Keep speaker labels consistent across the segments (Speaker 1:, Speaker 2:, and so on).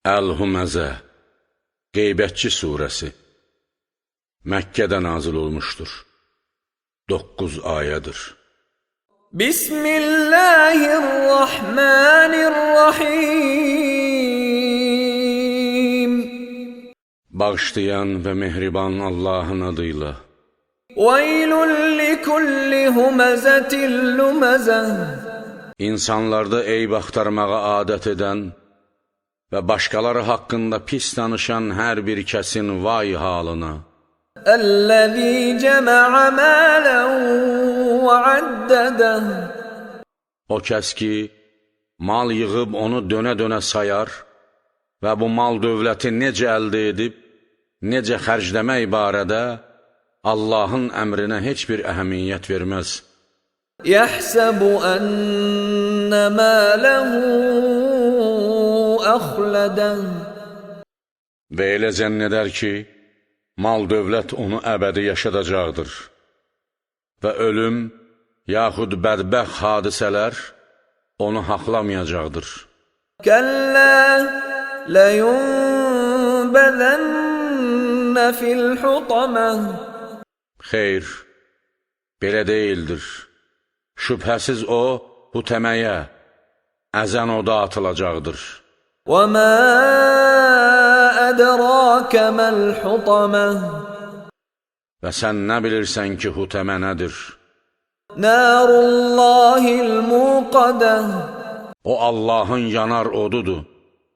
Speaker 1: Əl-Huməzə Qeybətçi surəsi Məkkədə nazil olmuşdur. 9 ayədir.
Speaker 2: Bismillahirrahmanirrahim.
Speaker 1: Bağışlayan və mehriban Allahın adıyla.
Speaker 2: Veylun likulli huməzətin luməzəh.
Speaker 1: İnsanlarda eyb axtarmağa adət edən və başqaları haqqında pis danışan hər bir kəsin vay halına.
Speaker 2: Əl-ləzî cəmə'ə mələn və əddədəh.
Speaker 1: O kəs ki, mal yığıb onu dönə-dönə sayar və bu mal dövləti necə əldə edib, necə xərcləmək barədə Allahın əmrinə heç bir əhəmiyyət verməz.
Speaker 2: Yəhsəbu ənnə mələhu əxlədən.
Speaker 1: Və elə zənn edər ki, mal dövlət onu əbədi yaşadacaqdır və ölüm, yaxud bədbəxt hadisələr onu haqlamayacaqdır.
Speaker 2: Kəllə ləyunbəzənnə fil-xutamə.
Speaker 1: Xeyr, belə deyildir. Şübhəsiz o, hutəməyə, əzən oda atılacaqdır.
Speaker 2: وَمَا أَدْرَاكَ مَا الْحُطَمَةُ.
Speaker 1: Və sən nə bilirsən ki, hutəmə nədir?
Speaker 2: نَارُ اللَّهِ الْمُوقَدَةُ.
Speaker 1: O Allahın yanar odudur.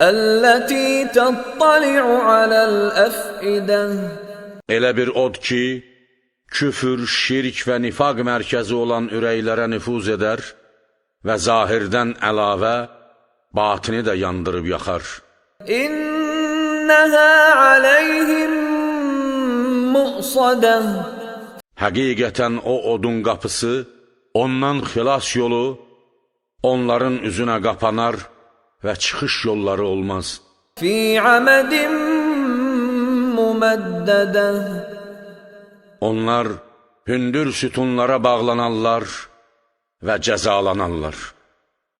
Speaker 2: الَّتِي تَطَّلِعُ عَلَى الْأَفْئِدَةِ.
Speaker 1: Elə bir od ki, küfür, şirk və nifaq mərkəzi olan ürəklərə nüfuz edər və zahirdən əlavə, batini də yandırıb yaxar.
Speaker 2: İnnəhə aleyhim mu'sadə.
Speaker 1: Həqiqətən o odun qapısı, ondan xilas yolu, onların üzünə qapanar və çıxış yolları olmaz.
Speaker 2: Fi amədin müməddə.
Speaker 1: Onlar hündür sütunlara bağlanarlar və cəzalanarlar.